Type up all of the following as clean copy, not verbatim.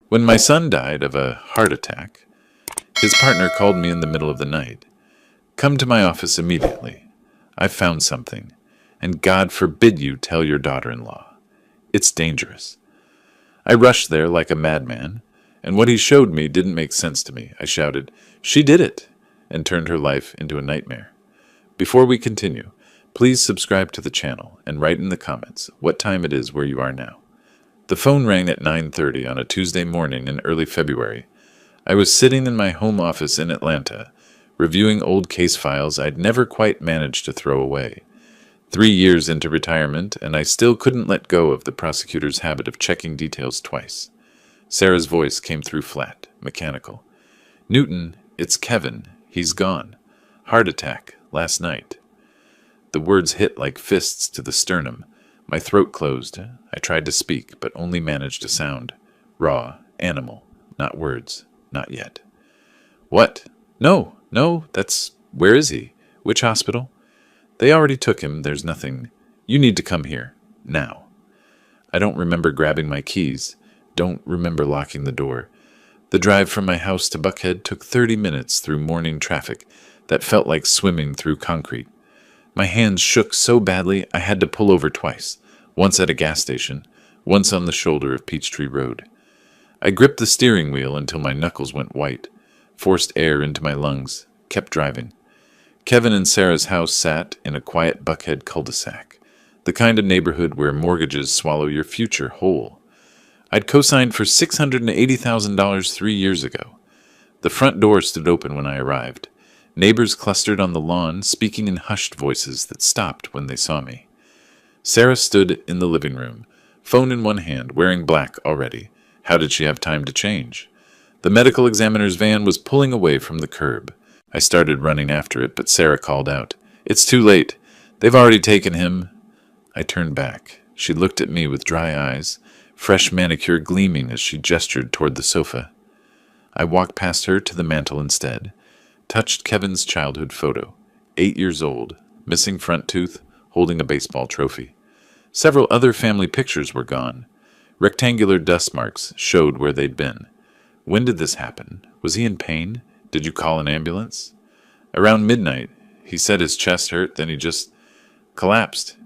When my son died of a heart attack, his partner called me in the middle of the night. Come to my office immediately. I've found something, and God forbid you tell your daughter-in-law. It's dangerous. I rushed there like a madman, and what he showed me didn't make sense to me. I shouted, "She did it!" and turned her life into a nightmare. Before we continue, please subscribe to the channel and write in the comments what time it is where you are now. The phone rang at 9:30 on a Tuesday morning in early February. I was sitting in my home office in Atlanta, reviewing old case files I'd never quite managed to throw away. 3 years into retirement, and I still couldn't let go of the prosecutor's habit of checking details twice. Sarah's voice came through flat, mechanical. "Newton, it's Kevin. He's gone. Heart attack, last night." The words hit like fists to the sternum. My throat closed. I tried to speak, but only managed a sound. Raw, animal, not words, not yet. "What? No, where is he? Which hospital?" "They already took him, there's nothing. You need to come here, now." I don't remember grabbing my keys, don't remember locking the door. The drive from my house to Buckhead took 30 minutes through morning traffic that felt like swimming through concrete. My hands shook so badly I had to pull over twice, once at a gas station, once on the shoulder of Peachtree Road. I gripped the steering wheel until my knuckles went white, forced air into my lungs, kept driving. Kevin and Sarah's house sat in a quiet Buckhead cul-de-sac, the kind of neighborhood where mortgages swallow your future whole. I'd co-signed for $680,000 3 years ago. The front door stood open when I arrived. Neighbors clustered on the lawn, speaking in hushed voices that stopped when they saw me. Sarah stood in the living room, phone in one hand, wearing black already. How did she have time to change? The medical examiner's van was pulling away from the curb. I started running after it, but Sarah called out, "It's too late. They've already taken him." I turned back. She looked at me with dry eyes, fresh manicure gleaming as she gestured toward the sofa. I walked past her to the mantel instead, touched Kevin's childhood photo, 8 years old, missing front tooth, holding a baseball trophy. Several other family pictures were gone. Rectangular dust marks showed where they'd been. When did this happen? Was he in pain? Did you call an ambulance? Around midnight, he said his chest hurt, then he just collapsed.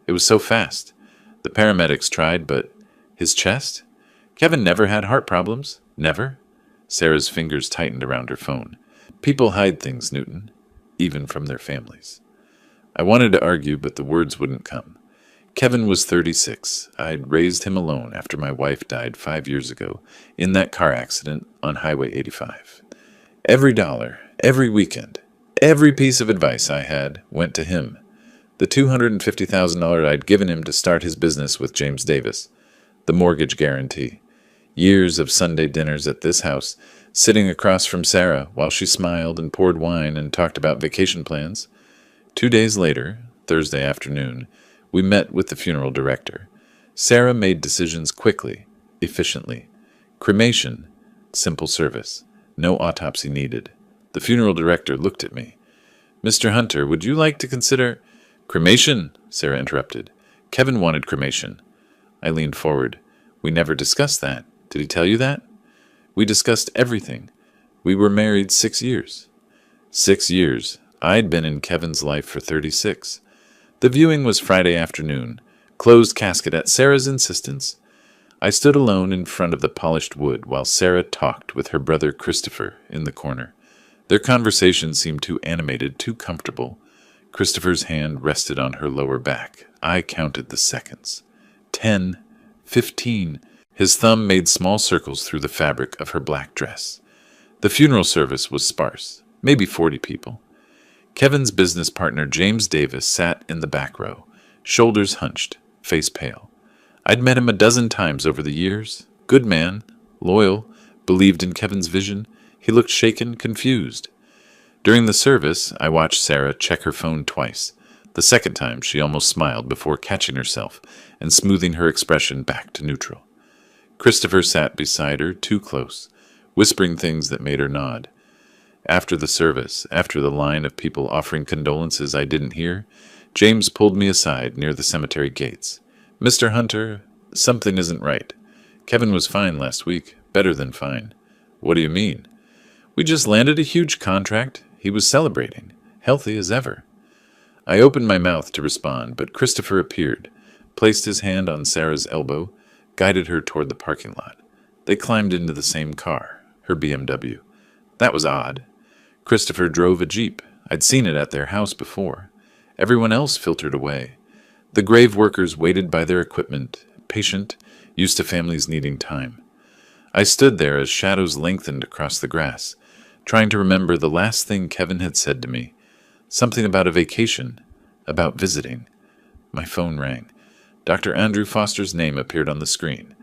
It was so fast. The paramedics tried, but his chest? Kevin never had heart problems. Never? Sarah's fingers tightened around her phone. People hide things, Newton, even from their families. I wanted to argue, but the words wouldn't come. Kevin was 36. I'd raised him alone after my wife died 5 years ago in that car accident on Highway 85. Every dollar, every weekend, every piece of advice I had went to him. The $250,000 I'd given him to start his business with James Davis. The mortgage guarantee. Years of Sunday dinners at this house, sitting across from Sarah while she smiled and poured wine and talked about vacation plans. 2 days later, Thursday afternoon, we met with the funeral director. Sarah made decisions quickly, efficiently. Cremation, simple service. No autopsy needed. The funeral director looked at me. "Mr. Hunter, would you like to consider—" "Cremation," Sarah interrupted. "Kevin wanted cremation." I leaned forward. "We never discussed that. Did he tell you that?" "We discussed everything. We were married 6 years." 6 years. I'd been in Kevin's life for 36. The viewing was Friday afternoon. Closed casket at Sarah's insistence. I stood alone in front of the polished wood while Sarah talked with her brother Christopher in the corner. Their conversation seemed too animated, too comfortable. Christopher's hand rested on her lower back. I counted the seconds. 10, 15. His thumb made small circles through the fabric of her black dress. The funeral service was sparse, maybe 40 people. Kevin's business partner James Davis sat in the back row, shoulders hunched, face pale. I'd met him a dozen times over the years. Good man, loyal, believed in Kevin's vision. He looked shaken, confused. During the service, I watched Sarah check her phone twice. The second time, she almost smiled before catching herself and smoothing her expression back to neutral. Christopher sat beside her, too close, whispering things that made her nod. After the service, after the line of people offering condolences I didn't hear, James pulled me aside near the cemetery gates. "Mr. Hunter, something isn't right. Kevin was fine last week, Better than fine. What do you mean? We just landed a huge contract. He was celebrating, healthy as ever. I opened my mouth to respond, but Christopher appeared, placed his hand on Sarah's elbow, guided her toward the parking lot. They climbed into the same car, her BMW. That was odd. Christopher drove a Jeep. I'd seen it at their house before. Everyone else filtered away. The grave workers waited by their equipment, patient, used to families needing time. I stood there as shadows lengthened across the grass, trying to remember the last thing Kevin had said to me. Something about a vacation, about visiting. My phone rang. Dr. Andrew Foster's name appeared on the screen.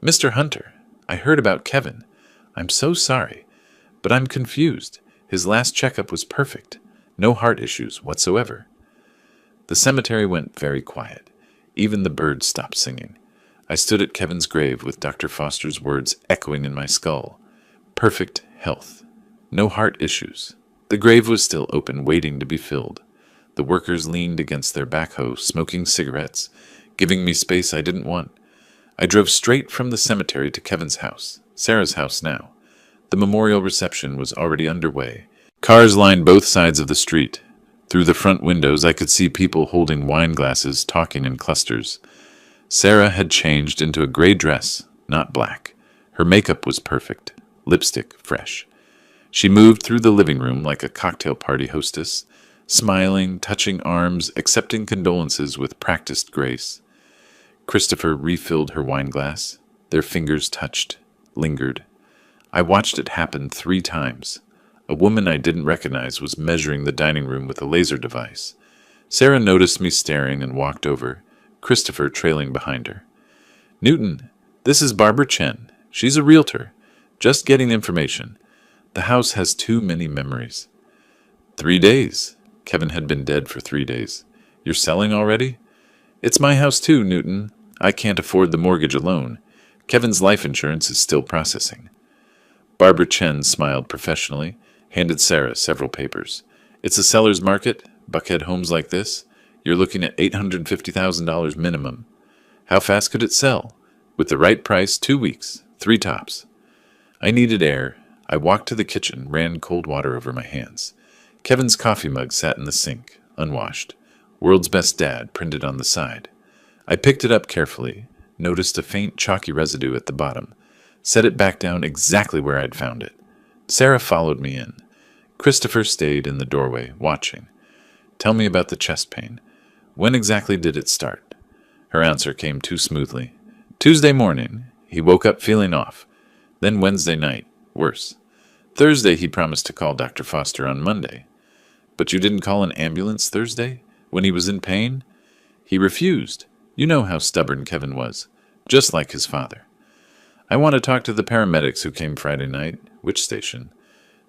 Mr. Hunter, I heard about Kevin. I'm so sorry, but I'm confused. His last checkup was perfect. No heart issues whatsoever. The cemetery went very quiet. Even the birds stopped singing. I stood at Kevin's grave with Dr. Foster's words echoing in my skull. Perfect health. No heart issues. The grave was still open, waiting to be filled. The workers leaned against their backhoe, smoking cigarettes, giving me space I didn't want. I drove straight from the cemetery to Kevin's house, Sarah's house now. The memorial reception was already underway. Cars lined both sides of the street. Through the front windows, I could see people holding wine glasses, talking in clusters. Sarah had changed into a gray dress, not black. Her makeup was perfect, lipstick fresh. She moved through the living room like a cocktail party hostess, smiling, touching arms, accepting condolences with practiced grace. Christopher refilled her wine glass. Their fingers touched, lingered. I watched it happen 3 times. A woman I didn't recognize was measuring the dining room with a laser device. Sarah noticed me staring and walked over, Christopher trailing behind her. Newton, this is Barbara Chen. She's a realtor. Just getting information. The house has too many memories. 3 days. Kevin had been dead for 3 days. You're selling already? It's my house too, Newton. I can't afford the mortgage alone. Kevin's life insurance is still processing. Barbara Chen smiled professionally, handed Sarah several papers. It's a seller's market, Buckhead homes like this. You're looking at $850,000 minimum. How fast could it sell? With the right price, 2 weeks, 3 tops. I needed air. I walked to the kitchen, ran cold water over my hands. Kevin's coffee mug sat in the sink, unwashed. World's Best Dad printed on the side. I picked it up carefully, noticed a faint chalky residue at the bottom, set it back down exactly where I'd found it. Sarah followed me in. Christopher stayed in the doorway, watching. Tell me about the chest pain. When exactly did it start? Her answer came too smoothly. Tuesday morning. He woke up feeling off. Then Wednesday night. Worse. Thursday he promised to call Dr. Foster on Monday. But you didn't call an ambulance Thursday? When he was in pain? He refused. You know how stubborn Kevin was. Just like his father. I want to talk to the paramedics who came Friday night. Which station?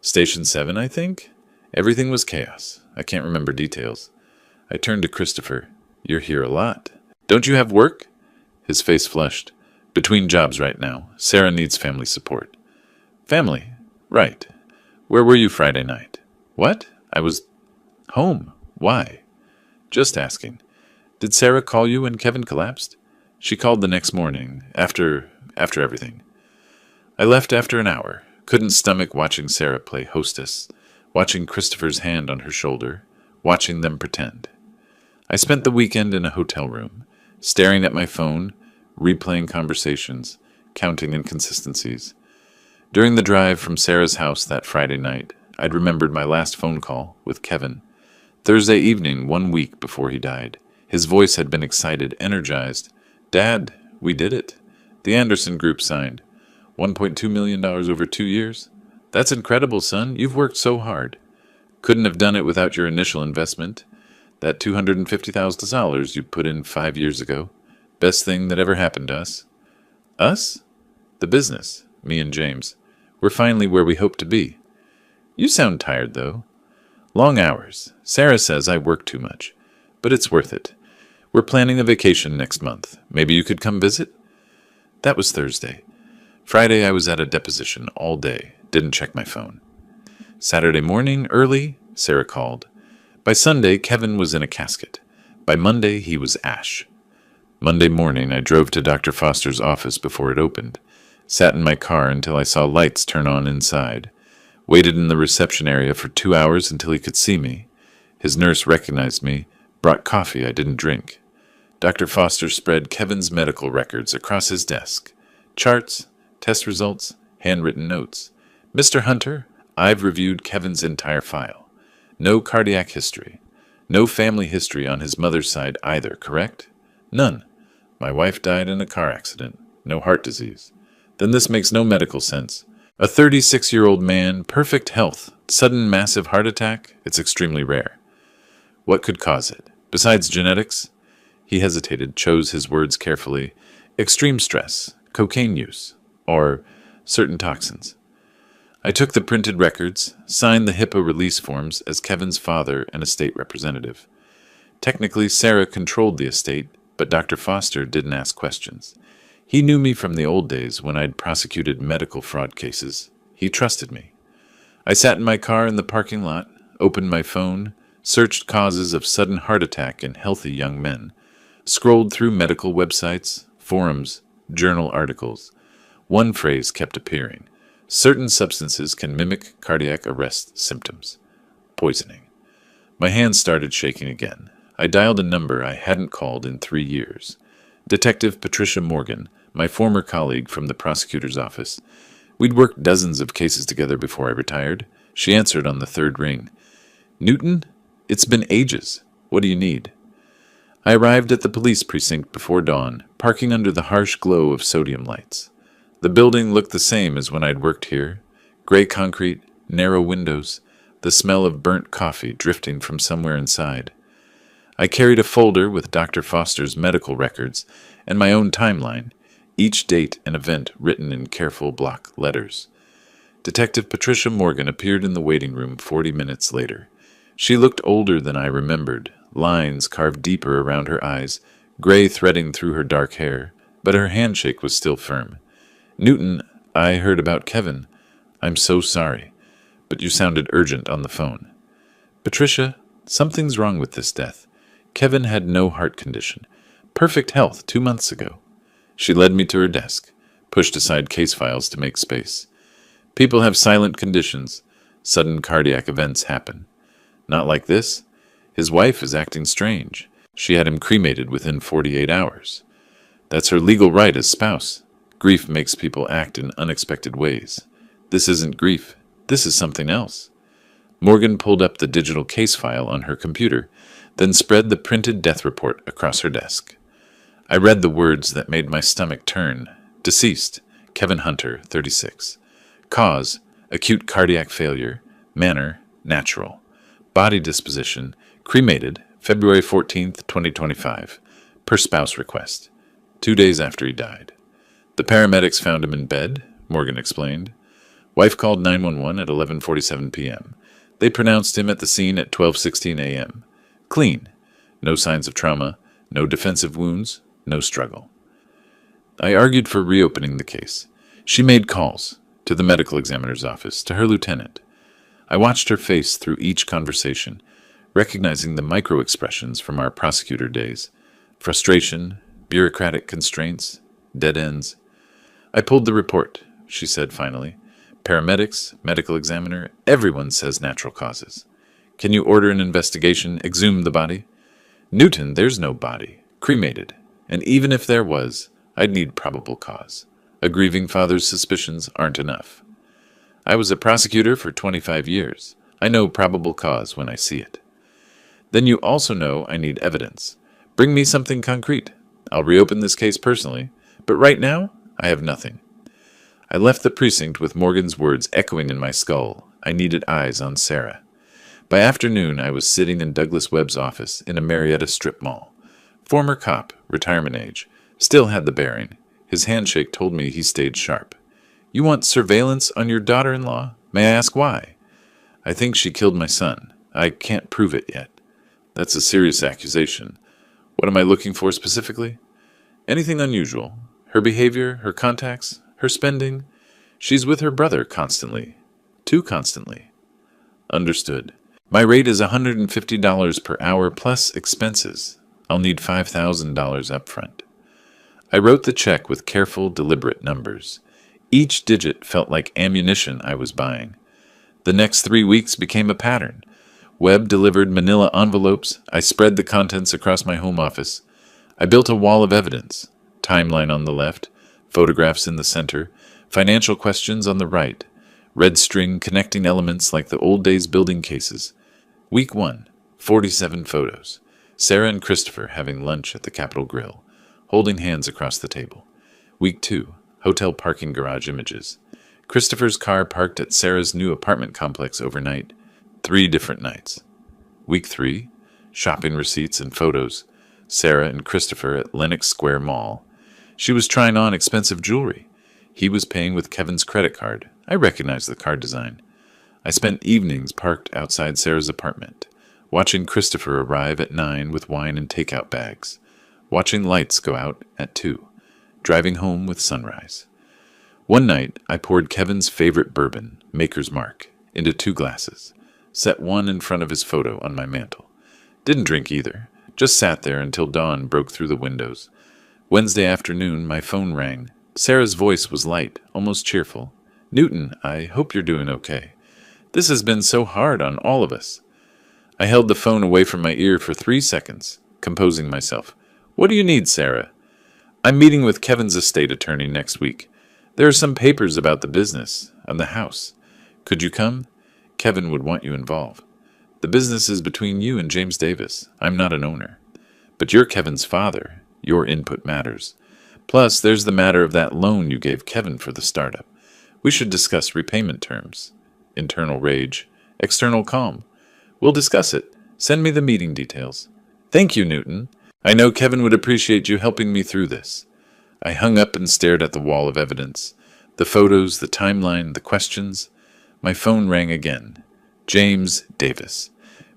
Station 7, I think? Everything was chaos. I can't remember details. I turned to Christopher. You're here a lot. Don't you have work? His face flushed. Between jobs right now. Sarah needs family support. Family? Right. Where were you Friday night? What? I was home. Why? Just asking. Did Sarah call you when Kevin collapsed? She called the next morning, after everything. I left after an hour. Couldn't stomach watching Sarah play hostess, watching Christopher's hand on her shoulder, watching them pretend. I spent the weekend in a hotel room, staring at my phone, replaying conversations, counting inconsistencies. During the drive from Sarah's house that Friday night, I'd remembered my last phone call with Kevin. Thursday evening, 1 week before he died. His voice had been excited, energized. Dad, we did it. The Anderson Group signed. $1.2 million over 2 years? That's incredible, son. You've worked so hard. Couldn't have done it without your initial investment. That $250,000 you put in 5 years ago. Best thing that ever happened to us. Us? The business, me and James. We're finally where we hope to be. You sound tired, though. Long hours. Sarah says I work too much. But it's worth it. We're planning a vacation next month. Maybe you could come visit? That was Thursday. Friday I was at a deposition all day. Didn't check my phone. Saturday morning, early, Sarah called. By Sunday, Kevin was in a casket. By Monday, he was ash. Monday morning, I drove to Dr. Foster's office before it opened. Sat in my car until I saw lights turn on inside. Waited in the reception area for 2 hours until he could see me. His nurse recognized me, brought coffee I didn't drink. Dr. Foster spread Kevin's medical records across his desk. Charts, test results, handwritten notes. Mr. Hunter, I've reviewed Kevin's entire file. No cardiac history. No family history on his mother's side either, correct? None. My wife died in a car accident. No heart disease. Then this makes no medical sense. A 36-year-old man, perfect health, sudden massive heart attack, it's extremely rare. What could cause it? Besides genetics? He hesitated, chose his words carefully. Extreme stress, cocaine use, or certain toxins. I took the printed records, signed the HIPAA release forms as Kevin's father and estate representative. Technically, Sarah controlled the estate, but Dr. Foster didn't ask questions. He knew me from the old days when I'd prosecuted medical fraud cases. He trusted me. I sat in my car in the parking lot, opened my phone, searched causes of sudden heart attack in healthy young men, scrolled through medical websites, forums, journal articles. One phrase kept appearing. Certain substances can mimic cardiac arrest symptoms. Poisoning. My hands started shaking again. I dialed a number I hadn't called in 3 years. Detective Patricia Morgan, my former colleague from the prosecutor's office. We'd worked dozens of cases together before I retired. She answered on the third ring. Newton, it's been ages. What do you need? I arrived at the police precinct before dawn, parking under the harsh glow of sodium lights. The building looked the same as when I'd worked here. Gray concrete, narrow windows, the smell of burnt coffee drifting from somewhere inside. I carried a folder with Dr. Foster's medical records and my own timeline, each date and event written in careful block letters. Detective Patricia Morgan appeared in the waiting room 40 minutes later. She looked older than I remembered, lines carved deeper around her eyes, gray threading through her dark hair, but her handshake was still firm. Newton, I heard about Kevin. I'm so sorry, but you sounded urgent on the phone. Patricia, something's wrong with this death. Kevin had no heart condition. Perfect health 2 months ago. She led me to her desk, pushed aside case files to make space. People have silent conditions. Sudden cardiac events happen. Not like this. His wife is acting strange. She had him cremated within 48 hours. That's her legal right as spouse. Grief makes people act in unexpected ways. This isn't grief. This is something else. Morgan pulled up the digital case file on her computer, then spread the printed death report across her desk. I read the words that made my stomach turn. Deceased, Kevin Hunter, 36. Cause, acute cardiac failure. Manner, natural. Body disposition, cremated, February 14th, 2025. Per spouse request. 2 days after he died. The paramedics found him in bed, Morgan explained. Wife called 911 at 11:47 p.m. They pronounced him at the scene at 12:16 a.m. Clean. No signs of trauma, no defensive wounds, no struggle. I argued for reopening the case. She made calls to the medical examiner's office, to her lieutenant. I watched her face through each conversation, recognizing the micro-expressions from our prosecutor days. Frustration, bureaucratic constraints, dead ends. I pulled the report, she said finally. Paramedics, medical examiner, everyone says natural causes. Can you order an investigation, exhume the body? Newton, there's no body. Cremated. And even if there was, I'd need probable cause. A grieving father's suspicions aren't enough. I was a prosecutor for 25 years. I know probable cause when I see it. Then you also know I need evidence. Bring me something concrete. I'll reopen this case personally, but right now, I have nothing. I left the precinct with Morgan's words echoing in my skull. I needed eyes on Sarah. By afternoon, I was sitting in Douglas Webb's office in a Marietta strip mall. Former cop, retirement age, still had the bearing. His handshake told me he stayed sharp. You want surveillance on your daughter-in-law? May I ask why? I think she killed my son. I can't prove it yet. That's a serious accusation. What am I looking for specifically? Anything unusual. Her behavior, her contacts, her spending. She's with her brother constantly. Too constantly. Understood. My rate is $150 per hour plus expenses. I'll need $5,000 up front. I wrote the check with careful, deliberate numbers. Each digit felt like ammunition I was buying. The next 3 weeks became a pattern. Webb delivered manila envelopes. I spread the contents across my home office. I built a wall of evidence. Timeline on the left, photographs in the center, financial questions on the right, red string connecting elements like the old days building cases. Week 1, 47 photos. Sarah and Christopher having lunch at the Capitol Grill, holding hands across the table. Week 2, hotel parking garage images. Christopher's car parked at Sarah's new apartment complex overnight. 3 different nights. Week 3, shopping receipts and photos. Sarah and Christopher at Lenox Square Mall. She was trying on expensive jewelry. He was paying with Kevin's credit card. I recognized the card design. I spent evenings parked outside Sarah's apartment, watching Christopher arrive at 9 with wine and takeout bags, watching lights go out at 2, driving home with sunrise. One night, I poured Kevin's favorite bourbon, Maker's Mark, into 2 glasses, set one in front of his photo on my mantel. Didn't drink either, just sat there until dawn broke through the windows. Wednesday afternoon, my phone rang. Sarah's voice was light, almost cheerful. "Newton, I hope you're doing okay. This has been so hard on all of us." I held the phone away from my ear for 3 seconds, composing myself. "What do you need, Sarah?" "I'm meeting with Kevin's estate attorney next week. There are some papers about the business, and the house. Could you come? Kevin would want you involved. The business is between you and James Davis. I'm not an owner. But you're Kevin's father. Your input matters. Plus, there's the matter of that loan you gave Kevin for the startup. We should discuss repayment terms. Internal rage, external calm. We'll discuss it. Send me the meeting details." "Thank you, Newton. I know Kevin would appreciate you helping me through this." I hung up and stared at the wall of evidence. The photos, the timeline, the questions. My phone rang again. James Davis.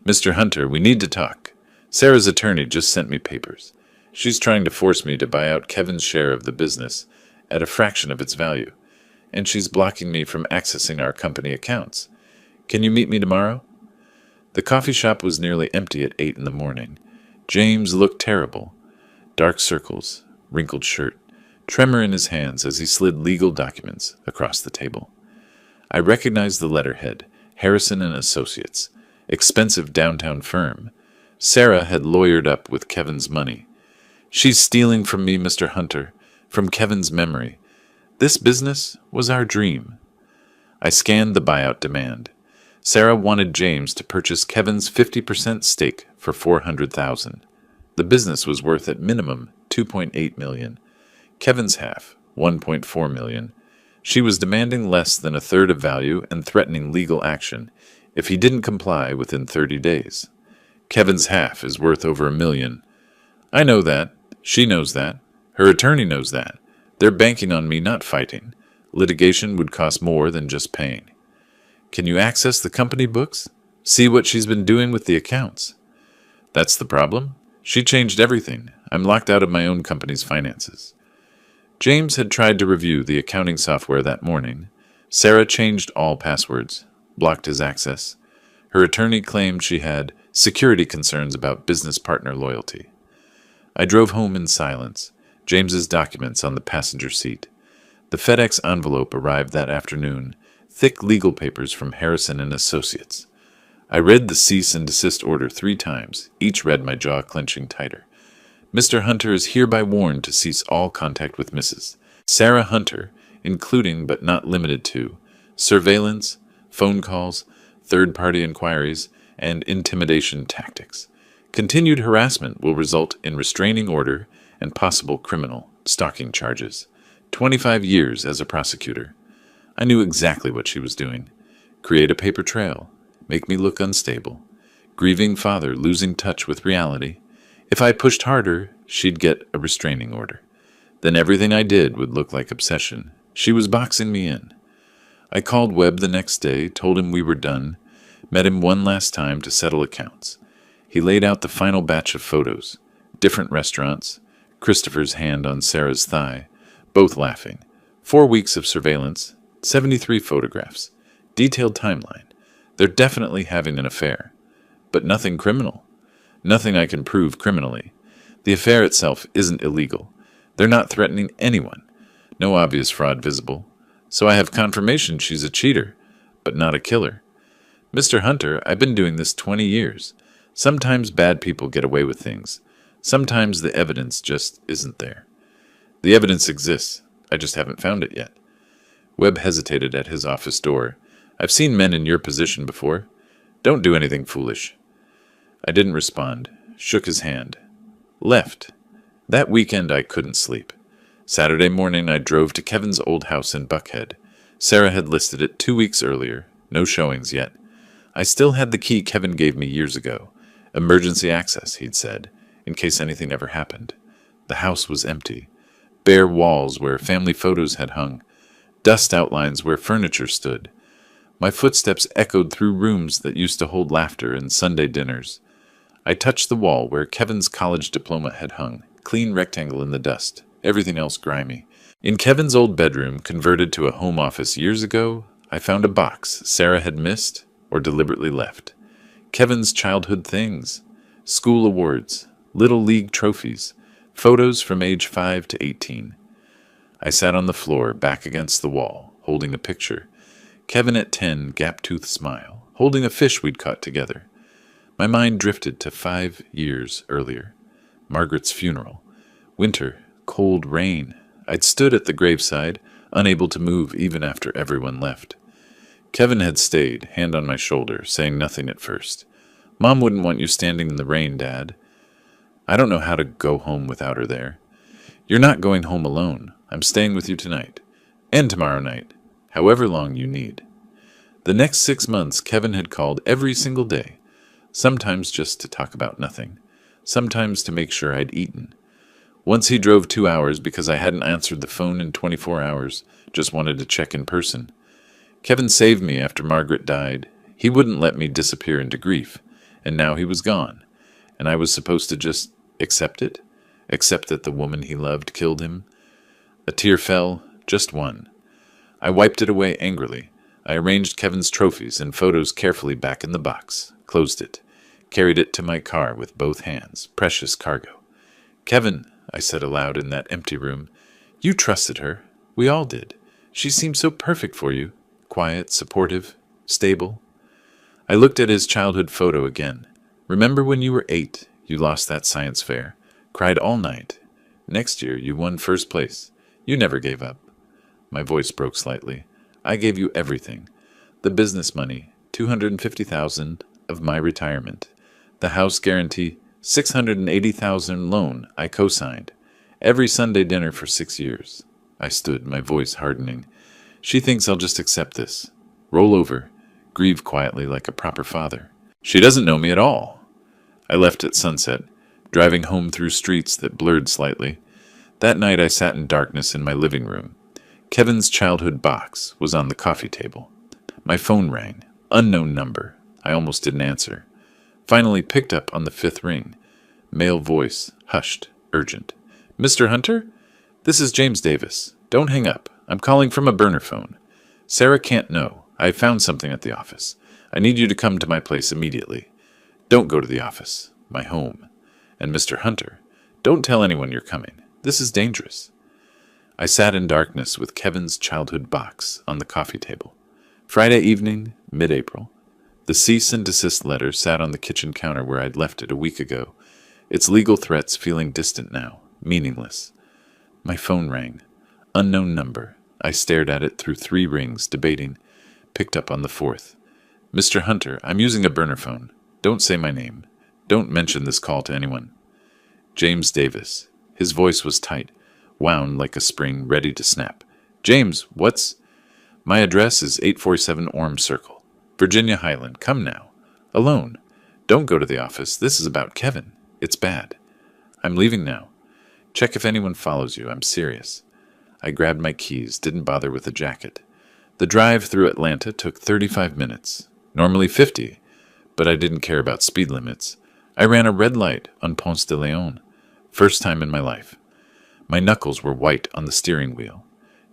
"Mr. Hunter, we need to talk. Sarah's attorney just sent me papers. She's trying to force me to buy out Kevin's share of the business at a fraction of its value, and she's blocking me from accessing our company accounts. Can you meet me tomorrow?" The coffee shop was nearly empty at 8 in the morning. James looked terrible. Dark circles, wrinkled shirt, tremor in his hands as he slid legal documents across the table. I recognized the letterhead, Harrison and Associates, expensive downtown firm. Sarah had lawyered up with Kevin's money. "She's stealing from me, Mr. Hunter, from Kevin's memory. This business was our dream." I scanned the buyout demand. Sarah wanted James to purchase Kevin's 50% stake for $400,000. The business was worth at minimum $2.8 million. Kevin's half, $1.4 million. She was demanding less than a third of value and threatening legal action if he didn't comply within 30 days. Kevin's half is worth over $1 million. I know that. She knows that. Her attorney knows that. They're banking on me not fighting. Litigation would cost more than just paying. "Can you access the company books? See what she's been doing with the accounts?" "That's the problem. She changed everything. I'm locked out of my own company's finances." James had tried to review the accounting software that morning. Sarah changed all passwords, blocked his access. Her attorney claimed she had security concerns about business partner loyalty. I drove home in silence, James's documents on the passenger seat. The FedEx envelope arrived that afternoon, thick legal papers from Harrison and Associates. I read the cease and desist order 3 times, each read my jaw clenching tighter. "Mr. Hunter is hereby warned to cease all contact with Mrs. Sarah Hunter, including but not limited to surveillance, phone calls, third-party inquiries, and intimidation tactics. Continued harassment will result in restraining order and possible criminal stalking charges. 25 years as a prosecutor." I knew exactly what she was doing. Create a paper trail, make me look unstable. Grieving father losing touch with reality. If I pushed harder, she'd get a restraining order. Then everything I did would look like obsession. She was boxing me in. I called Webb the next day, told him we were done, met him one last time to settle accounts. He laid out the final batch of photos. Different restaurants, Christopher's hand on Sarah's thigh, both laughing. 4 weeks of surveillance, 73 photographs, detailed timeline. They're definitely having an affair. But nothing criminal. Nothing I can prove criminally. The affair itself isn't illegal. They're not threatening anyone. No obvious fraud visible. So I have confirmation she's a cheater, but not a killer. Mr. Hunter, I've been doing this 20 years. Sometimes bad people get away with things. Sometimes the evidence just isn't there. The evidence exists. I just haven't found it yet. Webb hesitated at his office door. I've seen men in your position before. Don't do anything foolish. I didn't respond. Shook his hand. Left. That weekend I couldn't sleep. Saturday morning I drove to Kevin's old house in Buckhead. Sarah had listed it 2 weeks earlier. No showings yet. I still had the key Kevin gave me years ago. Emergency access, he'd said, in case anything ever happened. The house was empty. Bare walls where family photos had hung. Dust outlines where furniture stood. My footsteps echoed through rooms that used to hold laughter and Sunday dinners. I touched the wall where Kevin's college diploma had hung, clean rectangle in the dust, everything else grimy. In Kevin's old bedroom, converted to a home office years ago, I found a box Sarah had missed or deliberately left. Kevin's childhood things, school awards, little league trophies, photos from age 5 to 18. I sat on the floor, back against the wall, holding a picture. Kevin at 10, gap-toothed smile, holding a fish we'd caught together. My mind drifted to 5 years earlier. Margaret's funeral. Winter, cold rain. I'd stood at the graveside, unable to move even after everyone left. Kevin had stayed, hand on my shoulder, saying nothing at first. Mom wouldn't want you standing in the rain, Dad. I don't know how to go home without her there. You're not going home alone. I'm staying with you tonight. And tomorrow night. However long you need. The next 6 months, Kevin had called every single day. Sometimes just to talk about nothing. Sometimes to make sure I'd eaten. Once he drove 2 hours because I hadn't answered the phone in 24 hours. Just wanted to check in person. Kevin saved me after Margaret died. He wouldn't let me disappear into grief. And now he was gone. And I was supposed to just accept it? Accept that the woman he loved killed him? A tear fell, just one. I wiped it away angrily. I arranged Kevin's trophies and photos carefully back in the box, closed it, carried it to my car with both hands, precious cargo. Kevin, I said aloud in that empty room, you trusted her. We all did. She seemed so perfect for you. Quiet, supportive, stable. I looked at his childhood photo again. Remember when you were 8, you lost that science fair, cried all night. Next year, you won first place. You never gave up. My voice broke slightly. I gave you everything. The business money, $250,000 of my retirement. The house guarantee, $680,000 loan I co-signed. Every Sunday dinner for 6 years. I stood, my voice hardening. She thinks I'll just accept this. Roll over. Grieve quietly like a proper father. She doesn't know me at all. I left at sunset, driving home through streets that blurred slightly. That night I sat in darkness in my living room. Kevin's childhood box was on the coffee table. My phone rang. Unknown number. I almost didn't answer. Finally picked up on the 5th ring. Male voice, hushed, urgent. Mr. Hunter? This is James Davis. Don't hang up. I'm calling from a burner phone. Sarah can't know. I found something at the office. I need you to come to my place immediately. Don't go to the office. My home. And Mr. Hunter, don't tell anyone you're coming. This is dangerous. I sat in darkness with Kevin's childhood box on the coffee table. Friday evening, mid-April. The cease and desist letter sat on the kitchen counter where I'd left it a week ago, its legal threats feeling distant now, meaningless. My phone rang. Unknown number. I stared at it through 3 rings, debating. Picked up on the 4th. Mr. Hunter, I'm using a burner phone. Don't say my name. Don't mention this call to anyone. James Davis. His voice was tight, wound like a spring ready to snap. James, what's... My address is 847 Orm Circle. Virginia Highland. Come now. Alone. Don't go to the office. This is about Kevin. It's bad. I'm leaving now. Check if anyone follows you. I'm serious. I grabbed my keys, didn't bother with the jacket. The drive through Atlanta took 35 minutes. Normally 50, but I didn't care about speed limits. I ran a red light on Ponce de Leon. First time in my life. My knuckles were white on the steering wheel.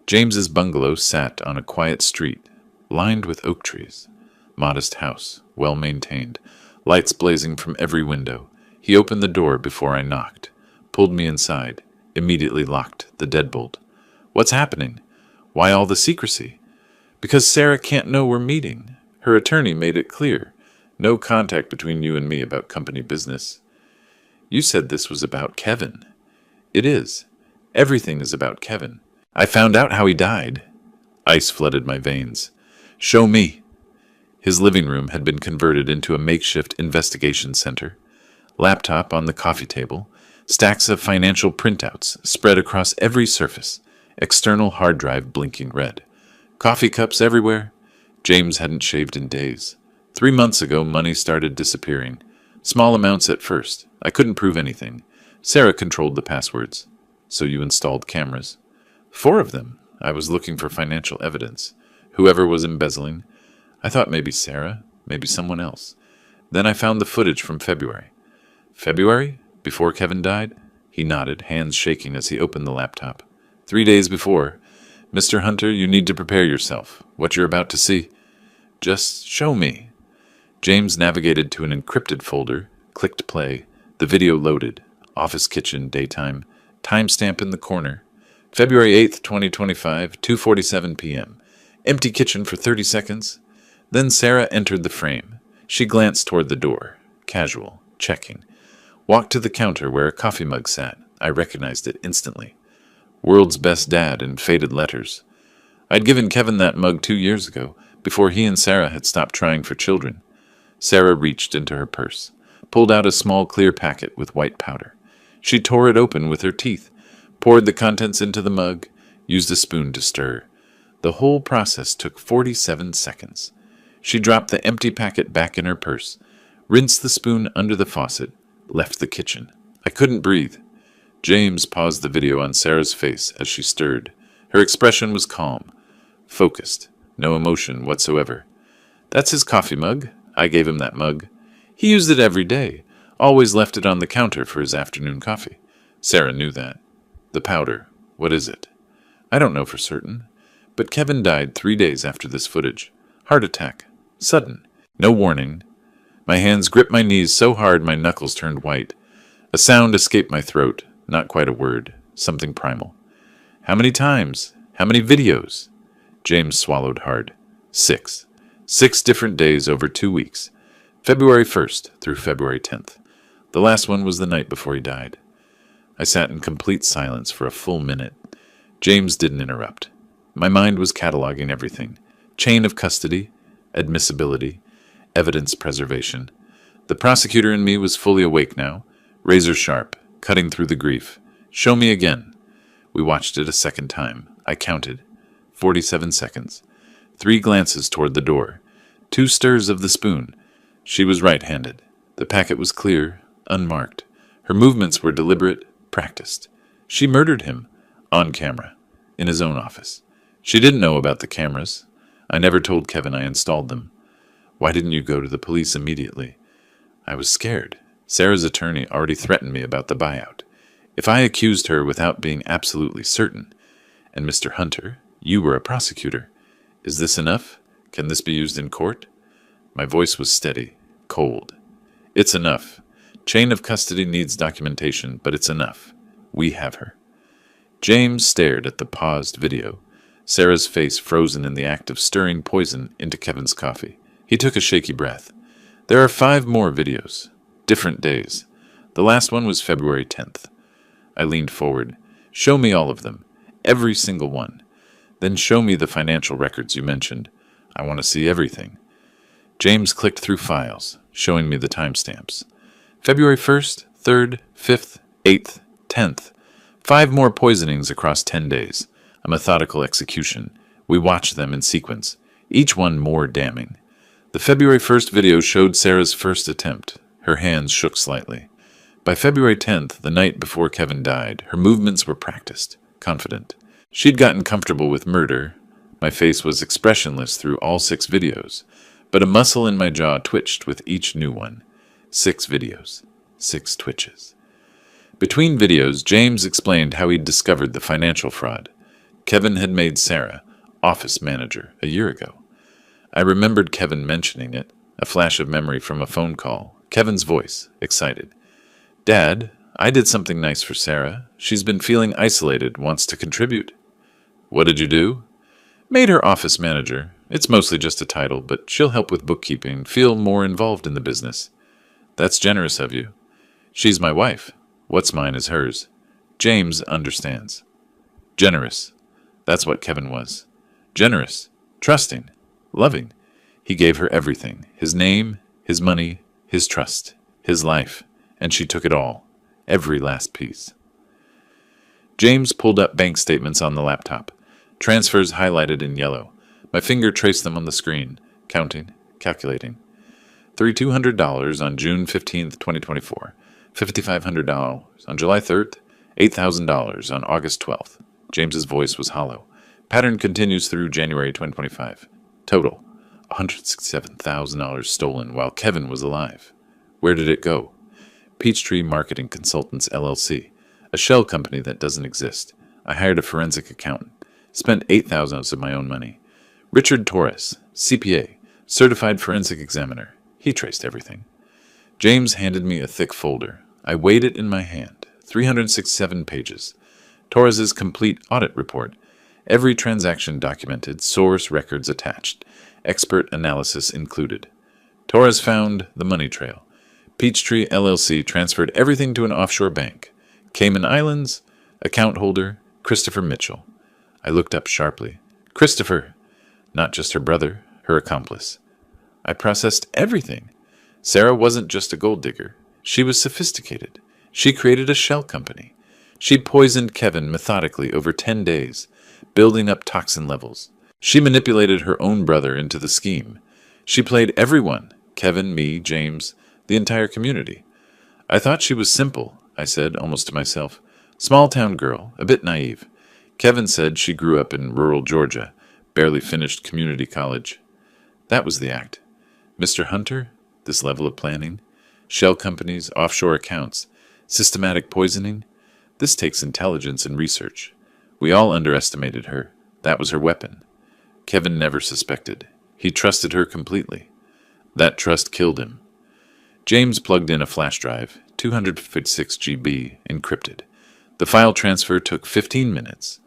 James's bungalow sat on a quiet street, lined with oak trees. Modest house, well maintained, lights blazing from every window. He opened the door before I knocked, pulled me inside, immediately locked the deadbolt. What's happening? Why all the secrecy? Because Sarah can't know we're meeting. Her attorney made it clear. No contact between you and me about company business. You said this was about Kevin. It is. Everything is about Kevin. I found out how he died. Ice flooded my veins. Show me. His living room had been converted into a makeshift investigation center. Laptop on the coffee table, stacks of financial printouts spread across every surface, external hard drive blinking red. Coffee cups everywhere. James hadn't shaved in days. 3 months ago, money started disappearing. Small amounts at first. I couldn't prove anything. Sarah controlled the passwords. So you installed cameras. 4 of them. I was looking for financial evidence. Whoever was embezzling. I thought maybe Sarah, maybe someone else. Then I found the footage from February. February? Before Kevin died? He nodded, hands shaking as he opened the laptop. 3 days before. Mr. Hunter, you need to prepare yourself. What you're about to see. Just show me. James navigated to an encrypted folder, clicked play. The video loaded. Office kitchen, daytime. Timestamp in the corner. February 8th, 2025, 2:47 p.m. Empty kitchen for 30 seconds. Then Sarah entered the frame. She glanced toward the door. Casual. Checking. Walked to the counter where a coffee mug sat. I recognized it instantly. World's best dad in faded letters. I'd given Kevin that mug 2 years ago, before he and Sarah had stopped trying for children. Sarah reached into her purse, pulled out a small clear packet with white powder. She tore it open with her teeth, poured the contents into the mug, used a spoon to stir. The whole process took 47 seconds. She dropped the empty packet back in her purse, rinsed the spoon under the faucet, left the kitchen. I couldn't breathe. James paused the video on Sarah's face as she stirred. Her expression was calm, focused, no emotion whatsoever. That's his coffee mug. I gave him that mug. He used it every day, always left it on the counter for his afternoon coffee. Sarah knew that. The powder, what is it? I don't know for certain, but Kevin died 3 days after this footage. Heart attack. Sudden. No warning. My hands gripped my knees so hard my knuckles turned white. A sound escaped my throat, not quite a word, something primal. How many times? How many videos? James swallowed hard. 6. 6 different days over 2 weeks. February 1st through February 10th. The last one was the night before he died. I sat in complete silence for a full minute. James didn't interrupt. My mind was cataloging everything. Chain of custody, admissibility, evidence preservation. The prosecutor in me was fully awake now, razor sharp, cutting through the grief. Show me again. We watched it a second time. I counted. 47 seconds. 3 glances toward the door. 2 stirs of the spoon. She was right-handed. The packet was clear, unmarked. Her movements were deliberate, practiced. She murdered him, on camera, in his own office. She didn't know about the cameras. I never told Kevin I installed them. Why didn't you go to the police immediately? I was scared. Sarah's attorney already threatened me about the buyout. If I accused her without being absolutely certain, and Mr. Hunter, you were a prosecutor, is this enough? Can this be used in court? My voice was steady, cold. It's enough. Chain of custody needs documentation, but it's enough. We have her. James stared at the paused video, Sarah's face frozen in the act of stirring poison into Kevin's coffee. He took a shaky breath. There are 5 more videos. Different days. The last one was February 10th. I leaned forward. Show me all of them. Every single one. Then show me the financial records you mentioned. I want to see everything. James clicked through files, showing me the timestamps. February 1st, 3rd, 5th, 8th, 10th. 5 more poisonings across 10 days. A methodical execution. We watched them in sequence, each one more damning. The February 1st video showed Sarah's first attempt. Her hands shook slightly. By February 10th, the night before Kevin died, her movements were practiced, confident. She'd gotten comfortable with murder. My face was expressionless through all 6 videos, but a muscle in my jaw twitched with each new one. 6 videos, 6 twitches. Between videos, James explained how he'd discovered the financial fraud. Kevin had made Sarah office manager a year ago. I remembered Kevin mentioning it, a flash of memory from a phone call. Kevin's voice, excited. Dad, I did something nice for Sarah. She's been feeling isolated, wants to contribute. What did you do? Made her office manager. It's mostly just a title, but she'll help with bookkeeping, feel more involved in the business. That's generous of you. She's my wife. What's mine is hers. James understands. Generous. That's what Kevin was. Generous. Trusting. Loving. He gave her everything. His name, his money, his trust, his life. And she took it all. Every last piece. James pulled up bank statements on the laptop. Transfers highlighted in yellow. My finger traced them on the screen. Counting. Calculating. $3,200 on June 15th, 2024. $5,500 on July 3rd. $8,000 on August 12th. James's voice was hollow. Pattern continues through January 2025. Total. $167,000 stolen while Kevin was alive. Where did it go? Peachtree Marketing Consultants, LLC. A shell company that doesn't exist. I hired a forensic accountant. Spent $8,000 of my own money. Richard Torres, CPA, certified forensic examiner. He traced everything. James handed me a thick folder. I weighed it in my hand. 367 pages. Torres's complete audit report. Every transaction documented, source records attached. Expert analysis included. Torres found the money trail. Peachtree LLC transferred everything to an offshore bank. Cayman Islands, account holder, Christopher Mitchell. I looked up sharply. Christopher! Not just her brother, her accomplice. I processed everything. Sarah wasn't just a gold digger. She was sophisticated. She created a shell company. She poisoned Kevin methodically over 10 days, building up toxin levels. She manipulated her own brother into the scheme. She played everyone, Kevin, me, James, the entire community. I thought she was simple, I said, almost to myself. Small-town girl, a bit naive. Kevin said she grew up in rural Georgia, barely finished community college. That was the act. Mr. Hunter, this level of planning, shell companies, offshore accounts, systematic poisoning, this takes intelligence and research. We all underestimated her. That was her weapon. Kevin never suspected. He trusted her completely. That trust killed him. James plugged in a flash drive, 256 GB, encrypted. The file transfer took 15 minutes.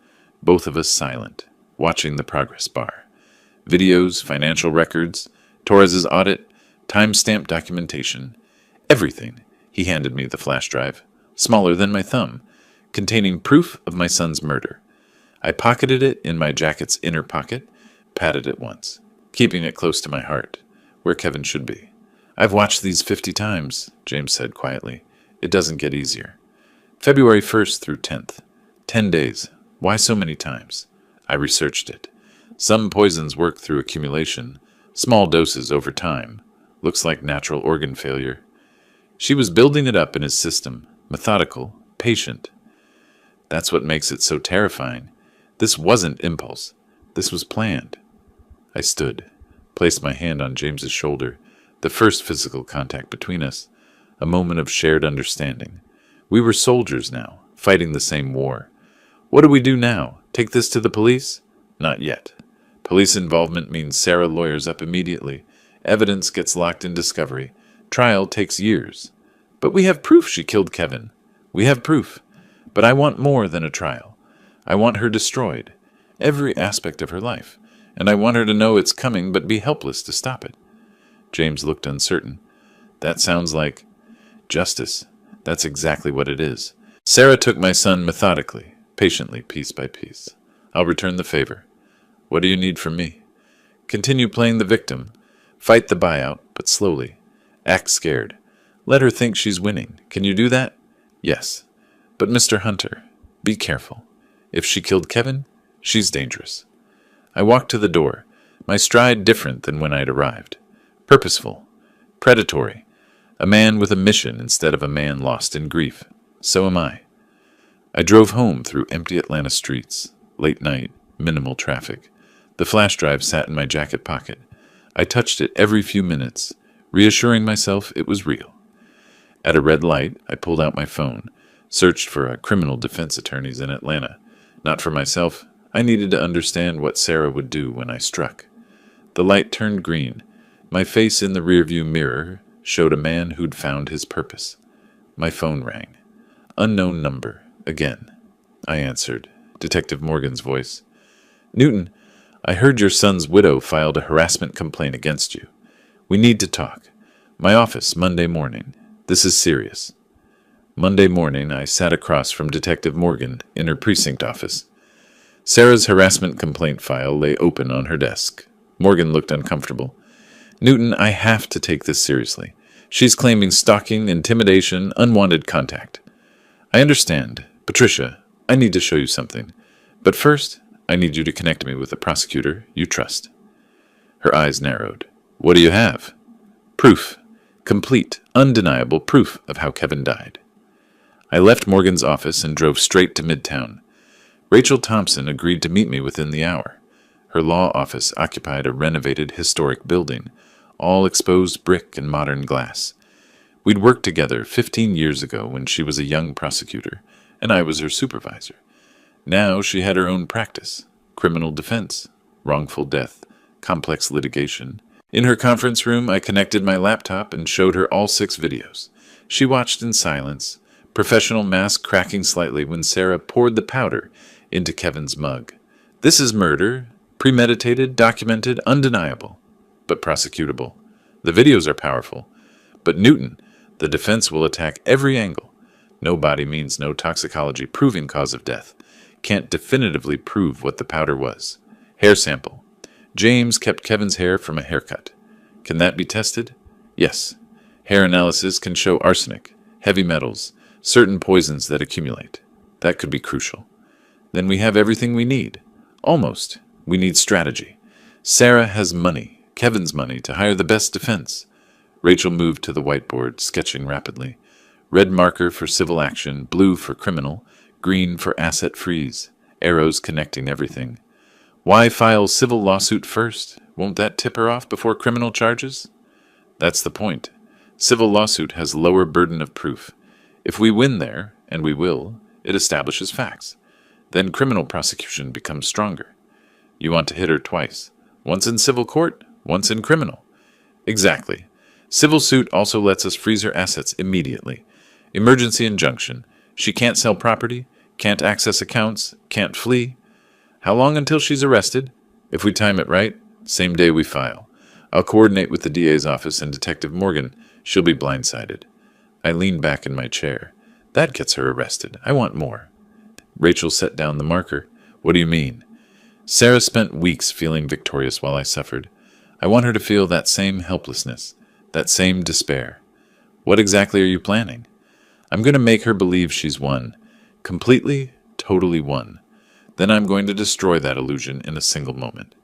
Both of us silent, watching the progress bar. Videos, financial records, Torres's audit, time-stamped documentation. Everything. He handed me the flash drive, smaller than my thumb, containing proof of my son's murder. I pocketed it in my jacket's inner pocket, patted it once, keeping it close to my heart, where Kevin should be. I've watched these 50 times, James said quietly. It doesn't get easier. February 1st through 10th. 10 days. Why so many times? I researched it. Some poisons work through accumulation, small doses over time. Looks like natural organ failure. She was building it up in his system, methodical, patient. That's what makes it so terrifying. This wasn't impulse. This was planned. I stood, placed my hand on James's shoulder, the first physical contact between us, a moment of shared understanding. We were soldiers now, fighting the same war. What do we do now? Take this to the police? Not yet. Police involvement means Sarah lawyers up immediately. Evidence gets locked in discovery. Trial takes years. But we have proof she killed Kevin. We have proof. But I want more than a trial. I want her destroyed. Every aspect of her life. And I want her to know it's coming but be helpless to stop it. James looked uncertain. That sounds like justice. That's exactly what it is. Sarah took my son methodically, patiently, piece by piece. I'll return the favor. What do you need from me? Continue playing the victim. Fight the buyout, but slowly. Act scared. Let her think she's winning. Can you do that? Yes. But Mr. Hunter, be careful. If she killed Kevin, she's dangerous. I walked to the door, my stride different than when I'd arrived. Purposeful. Predatory. A man with a mission instead of a man lost in grief. So am I. I drove home through empty Atlanta streets. Late night, minimal traffic. The flash drive sat in my jacket pocket. I touched it every few minutes, reassuring myself it was real. At a red light, I pulled out my phone, searched for a criminal defense attorneys in Atlanta. Not for myself. I needed to understand what Sarah would do when I struck. The light turned green. My face in the rearview mirror showed a man who'd found his purpose. My phone rang. Unknown number. Again. I answered. Detective Morgan's voice. Newton, I heard your son's widow filed a harassment complaint against you. We need to talk. My office, Monday morning. This is serious. Monday morning, I sat across from Detective Morgan in her precinct office. Sarah's harassment complaint file lay open on her desk. Morgan looked uncomfortable. Newton, I have to take this seriously. She's claiming stalking, intimidation, unwanted contact. I understand. Patricia, I need to show you something. But first, I need you to connect me with a prosecutor you trust. Her eyes narrowed. What do you have? Proof. Complete, undeniable proof of how Kevin died. I left Morgan's office and drove straight to Midtown. Rachel Thompson agreed to meet me within the hour. Her law office occupied a renovated historic building, all exposed brick and modern glass. We'd worked together 15 years ago when she was a young prosecutor, and I was her supervisor. Now she had her own practice: criminal defense, wrongful death, complex litigation. In her conference room, I connected my laptop and showed her all 6 videos. She watched in silence, professional mask cracking slightly when Sarah poured the powder into Kevin's mug. This is murder, premeditated, documented, undeniable, but prosecutable. The videos are powerful. But Newton, the defense will attack every angle. No body means no toxicology proving cause of death. Can't definitively prove what the powder was. Hair sample. James kept Kevin's hair from a haircut. Can that be tested? Yes. Hair analysis can show arsenic, heavy metals, certain poisons that accumulate. That could be crucial. Then we have everything we need. Almost. We need strategy. Sarah has money, Kevin's money, to hire the best defense. Rachel moved to the whiteboard, sketching rapidly. Red marker for civil action, blue for criminal, green for asset freeze, arrows connecting everything. Why file civil lawsuit first? Won't that tip her off before criminal charges? That's the point. Civil lawsuit has lower burden of proof. If we win there, and we will, it establishes facts. Then criminal prosecution becomes stronger. You want to hit her twice. Once in civil court, once in criminal. Exactly. Civil suit also lets us freeze her assets immediately. Emergency injunction. She can't sell property, can't access accounts, can't flee. How long until she's arrested? If we time it right, same day we file. I'll coordinate with the DA's office and Detective Morgan. She'll be blindsided. I leaned back in my chair. That gets her arrested. I want more. Rachel set down the marker. What do you mean? Sarah spent weeks feeling victorious while I suffered. I want her to feel that same helplessness, that same despair. What exactly are you planning? I'm going to make her believe she's won. Completely, totally won. Then I'm going to destroy that illusion in a single moment.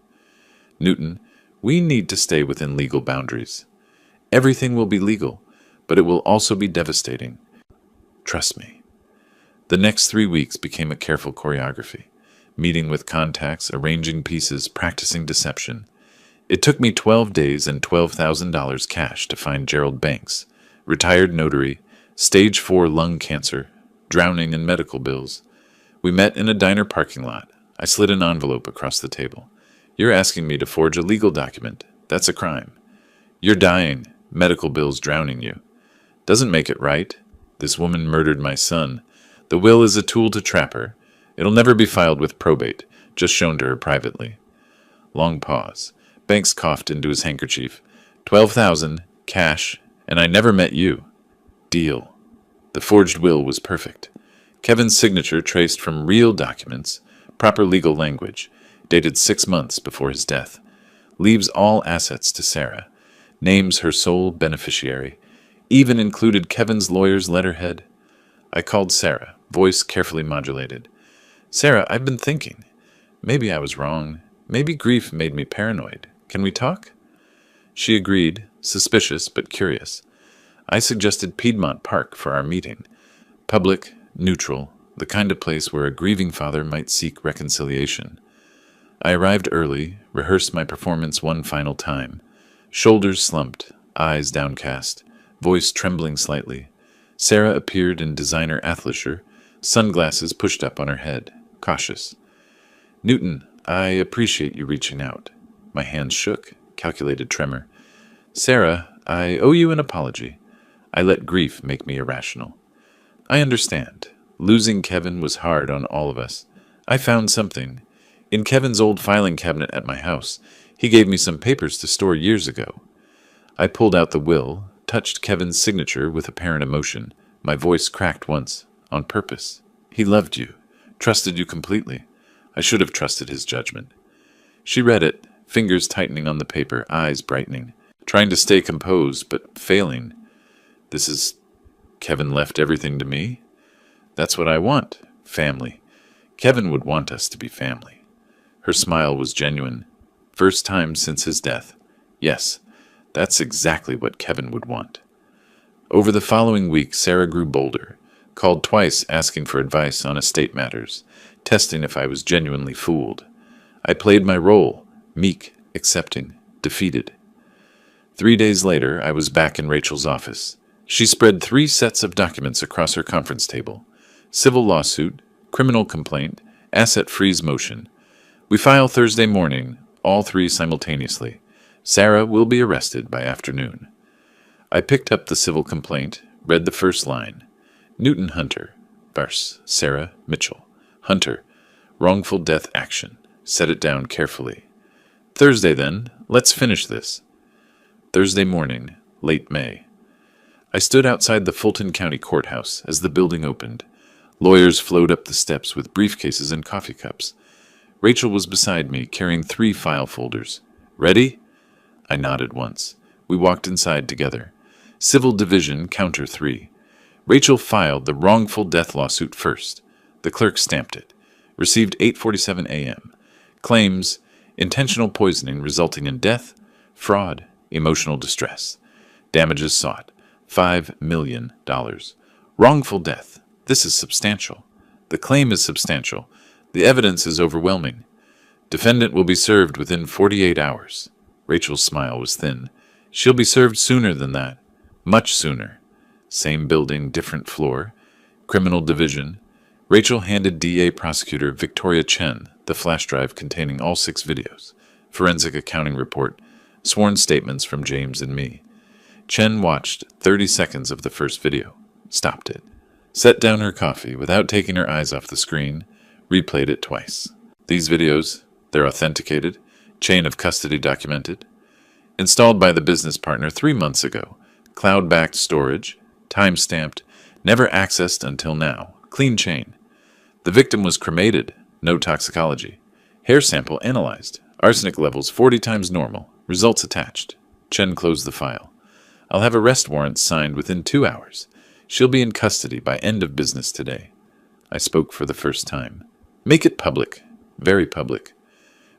Newton, we need to stay within legal boundaries. Everything will be legal, but it will also be devastating. Trust me. The next 3 weeks became a careful choreography. Meeting with contacts, arranging pieces, practicing deception. It took me 12 days and $12,000 cash to find Gerald Banks, retired notary, stage 4 lung cancer, drowning in medical bills. We met in a diner parking lot. I slid an envelope across the table. You're asking me to forge a legal document. That's a crime. You're dying. Medical bills drowning you. Doesn't make it right. This woman murdered my son. The will is a tool to trap her. It'll never be filed with probate, just shown to her privately. Long pause. Banks coughed into his handkerchief. 12,000, cash, and I never met you. Deal. The forged will was perfect. Kevin's signature traced from real documents, proper legal language, dated 6 months before his death. Leaves all assets to Sarah. Names her sole beneficiary. Even included Kevin's lawyer's letterhead. I called Sarah, voice carefully modulated. Sarah, I've been thinking. Maybe I was wrong. Maybe grief made me paranoid. Can we talk? She agreed, suspicious but curious. I suggested Piedmont Park for our meeting. Public, neutral, the kind of place where a grieving father might seek reconciliation. I arrived early, rehearsed my performance one final time. Shoulders slumped, eyes downcast, voice trembling slightly. Sarah appeared in designer athleisure, sunglasses pushed up on her head, cautious. Newton, I appreciate you reaching out. My hands shook, calculated tremor. Sarah, I owe you an apology. I let grief make me irrational. I understand. Losing Kevin was hard on all of us. I found something. In Kevin's old filing cabinet at my house, he gave me some papers to store years ago. I pulled out the will, touched Kevin's signature with apparent emotion. My voice cracked once, on purpose. He loved you, trusted you completely. I should have trusted his judgment. She read it, fingers tightening on the paper, eyes brightening, trying to stay composed, but failing. This is... Kevin left everything to me? That's what I want. Family. Kevin would want us to be family. Her smile was genuine. First time since his death. Yes, that's exactly what Kevin would want. Over the following week, Sarah grew bolder, called twice asking for advice on estate matters, testing if I was genuinely fooled. I played my role, meek, accepting, defeated. 3 days later, I was back in Rachel's office. She spread 3 sets of documents across her conference table. Civil lawsuit, criminal complaint, asset freeze motion. We file Thursday morning, all 3 simultaneously. Sarah will be arrested by afternoon. I picked up the civil complaint, read the first line. Newton Hunter, vs. Sarah Mitchell. Hunter, wrongful death action. Set it down carefully. Thursday then, let's finish this. Thursday morning, late May. I stood outside the Fulton County Courthouse as the building opened. Lawyers flowed up the steps with briefcases and coffee cups. Rachel was beside me, carrying 3 file folders. Ready? I nodded once. We walked inside together. Civil Division, Counter 3. Rachel filed the wrongful death lawsuit first. The clerk stamped it. Received 8:47 a.m. Claims, intentional poisoning resulting in death, fraud, emotional distress. Damages sought, $5 million. Wrongful death. This is substantial. The claim is substantial. The evidence is overwhelming. Defendant will be served within 48 hours. Rachel's smile was thin. She'll be served sooner than that. Much sooner. Same building, different floor. Criminal division. Rachel handed DA prosecutor Victoria Chen the flash drive containing all 6 videos, forensic accounting report, sworn statements from James and me. Chen watched 30 seconds of the first video, stopped it, set down her coffee without taking her eyes off the screen, replayed it twice. These videos, they're authenticated, chain of custody documented, installed by the business partner 3 months ago, cloud-backed storage, time-stamped, never accessed until now, clean chain. The victim was cremated, no toxicology. Hair sample analyzed, arsenic levels 40 times normal, results attached. Chen closed the file. I'll have arrest warrants signed within 2 hours. She'll be in custody by end of business today. I spoke for the first time. Make it public, very public.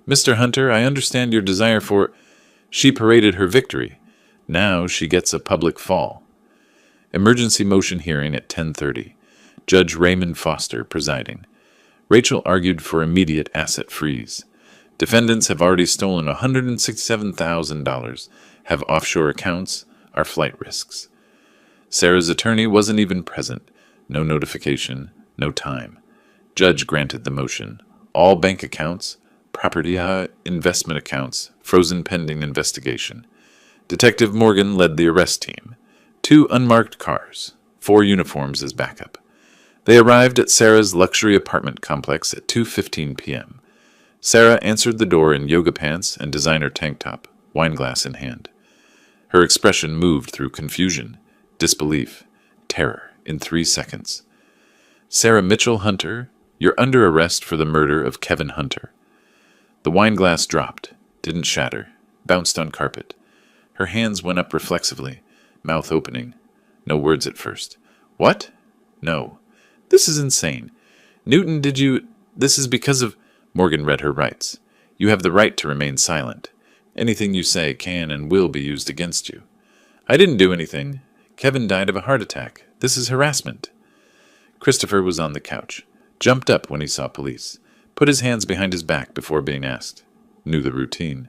Mr. Hunter, I understand your desire for... She paraded her victory. Now she gets a public fall. Emergency motion hearing at 10:30. Judge Raymond Foster presiding. Rachel argued for immediate asset freeze. Defendants have already stolen $167,000, have offshore accounts, are flight risks. Sarah's attorney wasn't even present. No notification, no time. Judge granted the motion. All bank accounts, property investment accounts, frozen pending investigation. Detective Morgan led the arrest team. 2 unmarked cars, 4 uniforms as backup. They arrived at Sarah's luxury apartment complex at 2:15 p.m. Sarah answered the door in yoga pants and designer tank top, wineglass in hand. Her expression moved through confusion, disbelief, terror in 3 seconds. Sarah Mitchell Hunter, you're under arrest for the murder of Kevin Hunter. The wineglass dropped, didn't shatter, bounced on carpet. Her hands went up reflexively, mouth opening. No words at first. What? No. This is insane. Newton, did you... This is because of... Morgan read her rights. You have the right to remain silent. Anything you say can and will be used against you. I didn't do anything. Kevin died of a heart attack. This is harassment. Christopher was on the couch. Jumped up when he saw police. Put his hands behind his back before being asked. Knew the routine.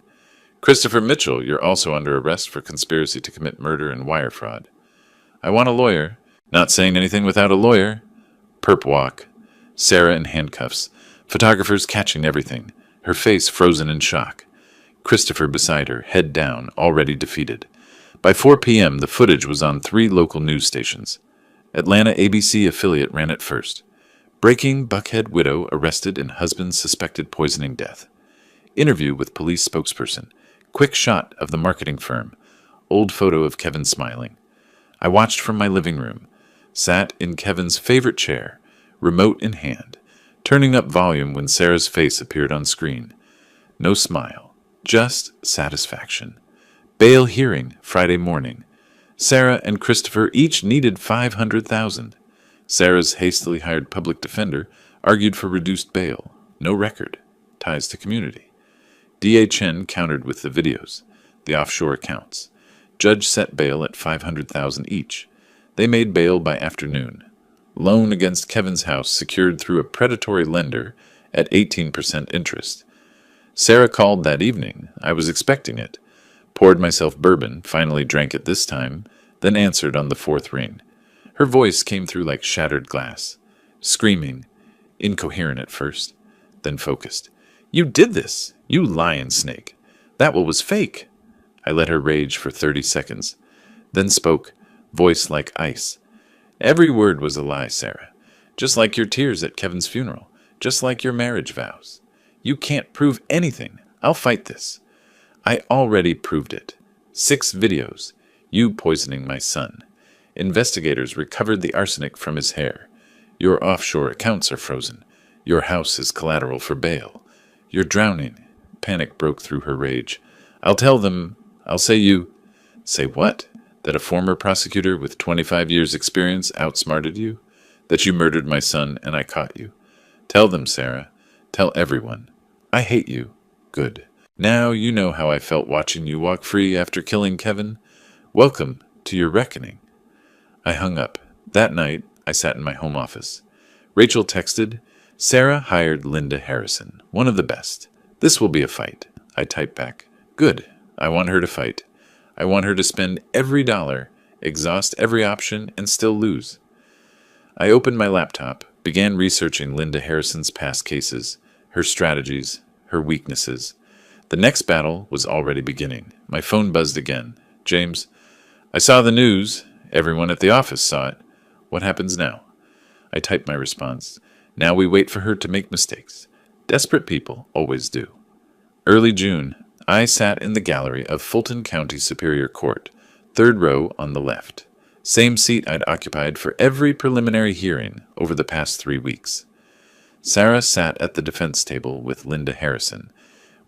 Christopher Mitchell, you're also under arrest for conspiracy to commit murder and wire fraud. I want a lawyer. Not saying anything without a lawyer. Perp walk. Sarah in handcuffs. Photographers catching everything. Her face frozen in shock. Christopher beside her, head down, already defeated. By 4 p.m., the footage was on 3 local news stations. Atlanta ABC affiliate ran it first. Breaking Buckhead widow arrested and husband suspected poisoning death. Interview with police spokesperson. Quick shot of the marketing firm. Old photo of Kevin smiling. I watched from my living room. Sat in Kevin's favorite chair, remote in hand, turning up volume when Sarah's face appeared on screen. No smile, just satisfaction. Bail hearing Friday morning. Sarah and Christopher each needed $500,000. Sarah's hastily hired public defender argued for reduced bail. No record. Ties to community. DHN countered with the videos, the offshore accounts. Judge set bail at $500,000 each. They made bail by afternoon. Loan against Kevin's house secured through a predatory lender at 18% interest. Sarah called that evening. I was expecting it. Poured myself bourbon, finally drank it this time, then answered on the fourth ring. Her voice came through like shattered glass. Screaming, incoherent at first, then focused. "You did this, you lion snake. That was fake." I let her rage for 30 seconds, then spoke, voice like ice. "Every word was a lie, Sarah. Just like your tears at Kevin's funeral. Just like your marriage vows. You can't prove anything. I'll fight this. I already proved it. 6 videos. You poisoning my son. Investigators recovered the arsenic from his hair. Your offshore accounts are frozen. Your house is collateral for bail. You're drowning." Panic broke through her rage. "I'll tell them. I'll say you—" "Say what? That a former prosecutor with 25 years' experience outsmarted you? That you murdered my son and I caught you? Tell them, Sarah. Tell everyone. I hate you. Good. Now you know how I felt watching you walk free after killing Kevin. Welcome to your reckoning." I hung up. That night, I sat in my home office. Rachel texted, "Sarah hired Linda Harrison, one of the best. This will be a fight." I typed back, "Good. I want her to fight. I want her to spend every dollar, exhaust every option, and still lose." I opened my laptop, began researching Linda Harrison's past cases, her strategies, her weaknesses. The next battle was already beginning. My phone buzzed again. "James, I saw the news. Everyone at the office saw it. What happens now?" I typed my response. "Now we wait for her to make mistakes. Desperate people always do." Early June, I sat in the gallery of Fulton County Superior Court, 3rd row on the left. Same seat I'd occupied for every preliminary hearing over the past 3 weeks. Sarah sat at the defense table with Linda Harrison,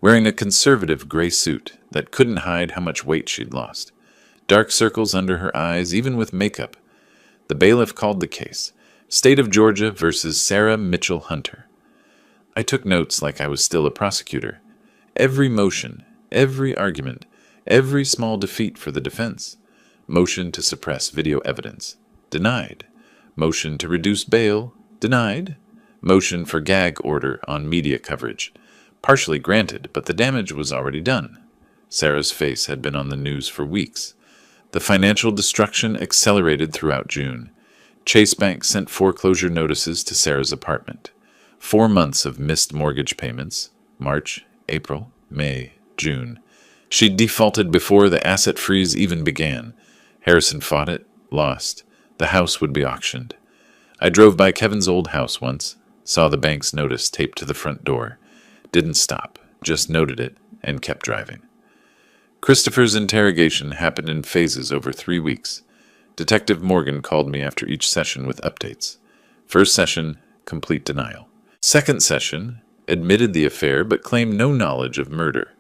wearing a conservative gray suit that couldn't hide how much weight she'd lost. Dark circles under her eyes, even with makeup. The bailiff called the case, State of Georgia versus Sarah Mitchell Hunter. I took notes like I was still a prosecutor. Every motion, every argument, every small defeat for the defense. Motion to suppress video evidence. Denied. Motion to reduce bail. Denied. Motion for gag order on media coverage. Partially granted, but the damage was already done. Sarah's face had been on the news for weeks. The financial destruction accelerated throughout June. Chase Bank sent foreclosure notices to Sarah's apartment. 4 months of missed mortgage payments. March, April, May, June. She defaulted before the asset freeze even began. Harrison fought it, lost. The house would be auctioned. I drove by Kevin's old house once, saw the bank's notice taped to the front door. Didn't stop, just noted it, and kept driving. Christopher's interrogation happened in phases over 3 weeks. Detective Morgan called me after each session with updates. First session, complete denial. Second session, admitted the affair but claimed no knowledge of murder.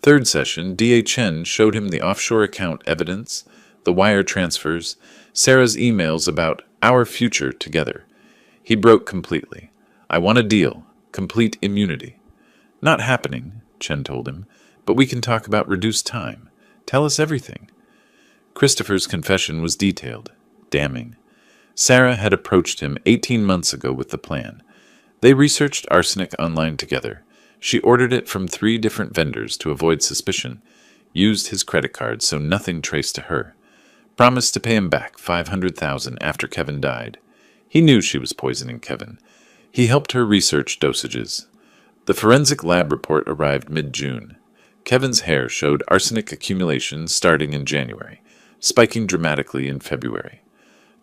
Third session, DHN showed him the offshore account evidence, the wire transfers, Sarah's emails about our future together. He broke completely. "I want a deal, complete immunity." "Not happening," Chen told him, "but we can talk about reduced time. Tell us everything." Christopher's confession was detailed, damning. Sarah had approached him 18 months ago with the plan. They researched arsenic online together. She ordered it from 3 different vendors to avoid suspicion, used his credit card so nothing traced to her, promised to pay him back $500,000 after Kevin died. He knew she was poisoning Kevin. He helped her research dosages. The forensic lab report arrived mid-June. Kevin's hair showed arsenic accumulation starting in January, spiking dramatically in February.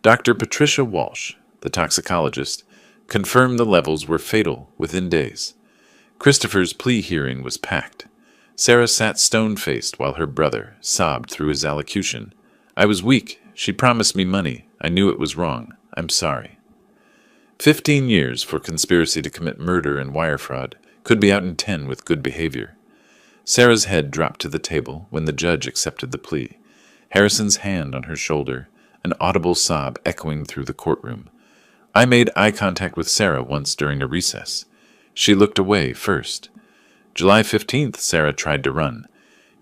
Dr. Patricia Walsh, the toxicologist, confirmed the levels were fatal within days. Christopher's plea hearing was packed. Sarah sat stone-faced while her brother sobbed through his allocution. I was weak. She promised me money. I knew it was wrong. I'm sorry. 15 years for conspiracy to commit murder and wire fraud. Could be out in 10 with good behavior. Sarah's head dropped to the table when the judge accepted the plea. Harrison's hand on her shoulder, an audible sob echoing through the courtroom. I made eye contact with Sarah once during a recess. She looked away first. July 15th, Sarah tried to run.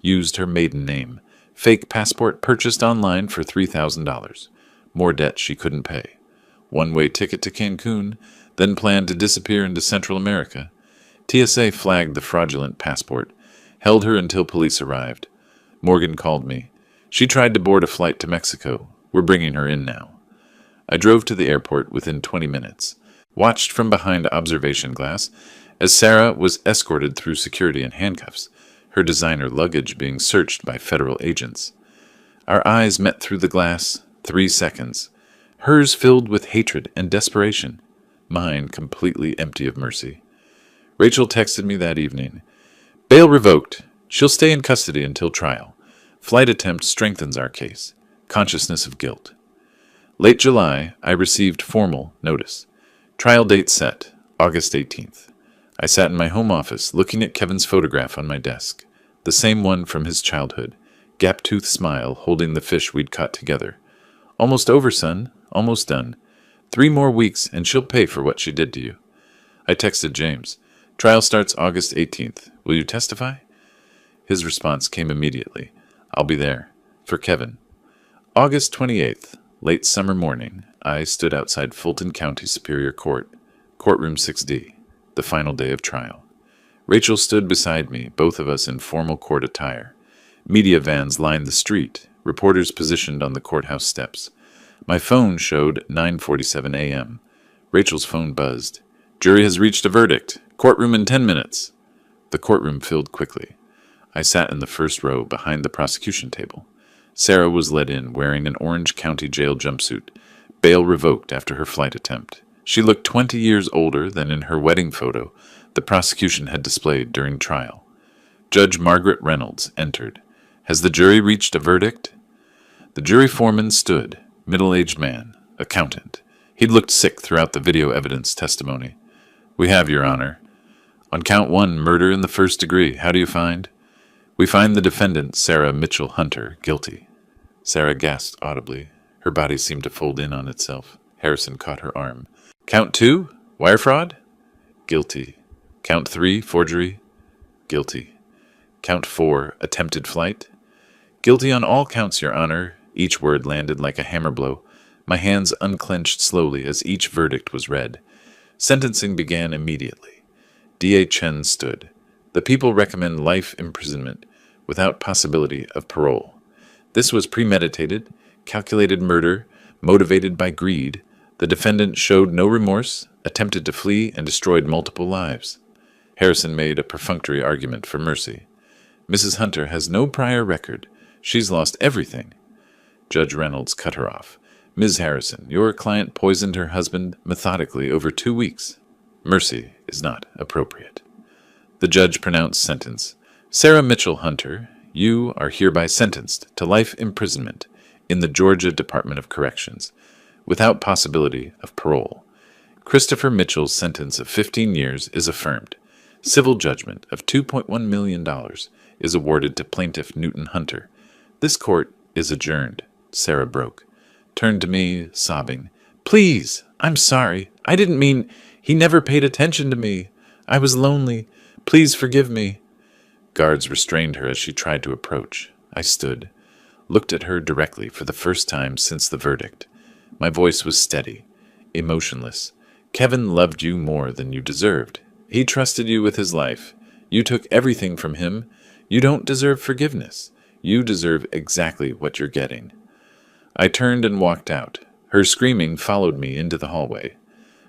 Used her maiden name. Fake passport purchased online for $3,000. More debt she couldn't pay. One-way ticket to Cancun, then planned to disappear into Central America. TSA flagged the fraudulent passport, held her until police arrived. Morgan called me. She tried to board a flight to Mexico. We're bringing her in now. I drove to the airport within 20 minutes, watched from behind observation glass as Sarah was escorted through security in handcuffs, her designer luggage being searched by federal agents. Our eyes met through the glass, 3 seconds, hers filled with hatred and desperation, mine completely empty of mercy. Rachel texted me that evening. Bail revoked. She'll stay in custody until trial. Flight attempt strengthens our case. Consciousness of guilt. Late July, I received formal notice. Trial date set, August 18th. I sat in my home office looking at Kevin's photograph on my desk, the same one from his childhood, gap-toothed smile holding the fish we'd caught together. Almost over, son. Almost done. 3 more weeks and she'll pay for what she did to you. I texted James. Trial starts August 18th. Will you testify? His response came immediately. I'll be there. For Kevin. August 28th, late summer morning, I stood outside Fulton County Superior Court, courtroom 6D, the final day of trial. Rachel stood beside me, both of us in formal court attire. Media vans lined the street, reporters positioned on the courthouse steps. My phone showed 9:47 a.m. Rachel's phone buzzed. Jury has reached a verdict. Courtroom in 10 minutes. The courtroom filled quickly. I sat in the first row behind the prosecution table. Sarah was led in wearing an Orange County jail jumpsuit, bail revoked after her flight attempt. She looked 20 years older than in her wedding photo the prosecution had displayed during trial. Judge Margaret Reynolds entered. Has the jury reached a verdict? The jury foreman stood, middle-aged man, accountant. He'd looked sick throughout the video evidence testimony. We have, Your Honor. On count 1, murder in the first degree, how do you find? We find the defendant, Sarah Mitchell Hunter, guilty. Sarah gasped audibly. Her body seemed to fold in on itself. Harrison caught her arm. Count 2, wire fraud? Guilty. Count 3, forgery? Guilty. Count 4, attempted flight? Guilty on all counts, Your Honor. Each word landed like a hammer blow. My hands unclenched slowly as each verdict was read. Sentencing began immediately. D.A. Chen stood. The people recommend life imprisonment without possibility of parole. This was premeditated, calculated murder, motivated by greed. The defendant showed no remorse, attempted to flee, and destroyed multiple lives. Harrison made a perfunctory argument for mercy. Mrs. Hunter has no prior record. She's lost everything. Judge Reynolds cut her off. Ms. Harrison, your client poisoned her husband methodically over 2 weeks. Mercy is not appropriate. The judge pronounced sentence. Sarah Mitchell Hunter, you are hereby sentenced to life imprisonment in the Georgia Department of Corrections, without possibility of parole. Christopher Mitchell's sentence of 15 years is affirmed. Civil judgment of $2.1 million is awarded to plaintiff Newton Hunter. This court is adjourned. Sarah broke. Turned to me, sobbing. Please, I'm sorry. I didn't mean... He never paid attention to me. I was lonely. Please forgive me. Guards restrained her as she tried to approach. I stood, looked at her directly for the first time since the verdict. My voice was steady, emotionless. Kevin loved you more than you deserved. He trusted you with his life. You took everything from him. You don't deserve forgiveness. You deserve exactly what you're getting. I turned and walked out. Her screaming followed me into the hallway.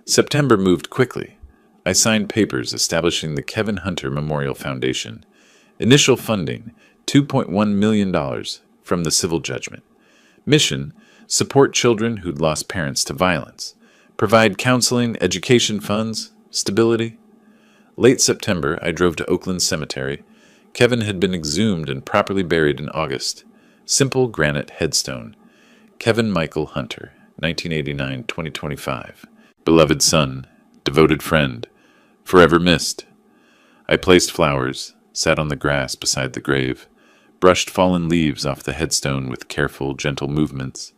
September moved quickly. I signed papers establishing the Kevin Hunter Memorial Foundation. Initial funding, $2.1 million from the civil judgment. Mission, support children who'd lost parents to violence. Provide counseling, education funds, stability. Late September, I drove to Oakland Cemetery. Kevin had been exhumed and properly buried in August. Simple granite headstone. Kevin Michael Hunter, 1989-2025. Beloved son, devoted friend, forever missed. I placed flowers, sat on the grass beside the grave, brushed fallen leaves off the headstone with careful, gentle movements.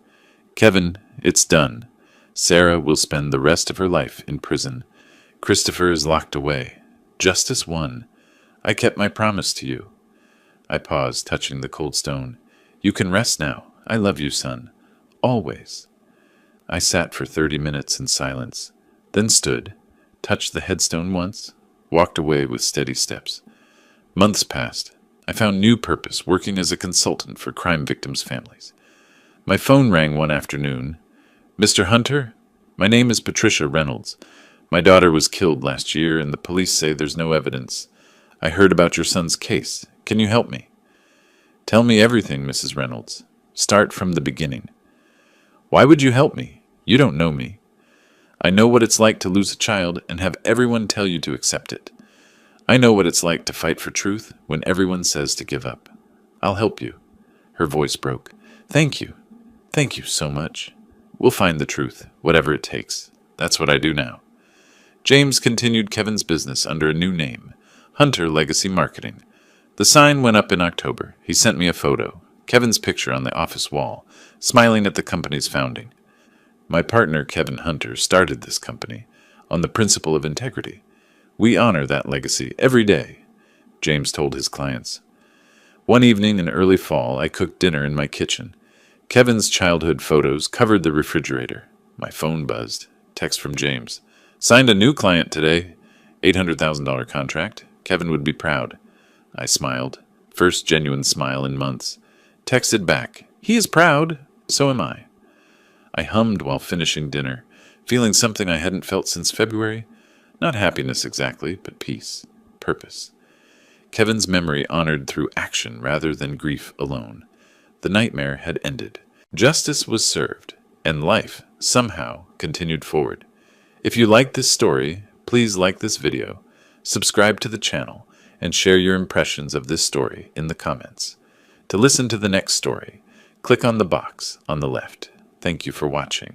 Kevin, it's done. Sarah will spend the rest of her life in prison. Christopher is locked away. Justice won. I kept my promise to you. I paused, touching the cold stone. You can rest now. I love you, son. Always. I sat for 30 minutes in silence, then stood, touched the headstone once, walked away with steady steps. Months passed. I found new purpose working as a consultant for crime victims' families. My phone rang one afternoon. Mr. Hunter, my name is Patricia Reynolds. My daughter was killed last year, and the police say there's no evidence. I heard about your son's case. Can you help me? Tell me everything, Mrs. Reynolds. Start from the beginning. Why would you help me? You don't know me. I know what it's like to lose a child and have everyone tell you to accept it. I know what it's like to fight for truth when everyone says to give up. I'll help you. Her voice broke. Thank you. Thank you so much. We'll find the truth, whatever it takes. That's what I do now. James continued Kevin's business under a new name, Hunter Legacy Marketing. The sign went up in October. He sent me a photo, Kevin's picture on the office wall, smiling at the company's founding. My partner, Kevin Hunter, started this company on the principle of integrity. We honor that legacy every day, James told his clients. One evening in early fall, I cooked dinner in my kitchen. Kevin's childhood photos covered the refrigerator. My phone buzzed. Text from James. Signed a new client today. $800,000 contract. Kevin would be proud. I smiled. First genuine smile in months. Texted back. He is proud. So am I. I hummed while finishing dinner, feeling something I hadn't felt since February. Not happiness exactly, but peace. Purpose. Kevin's memory honored through action rather than grief alone. The nightmare had ended. Justice was served, and life, somehow, continued forward. If you like this story, please like this video, subscribe to the channel, and share your impressions of this story in the comments. To listen to the next story, click on the box on the left. Thank you for watching.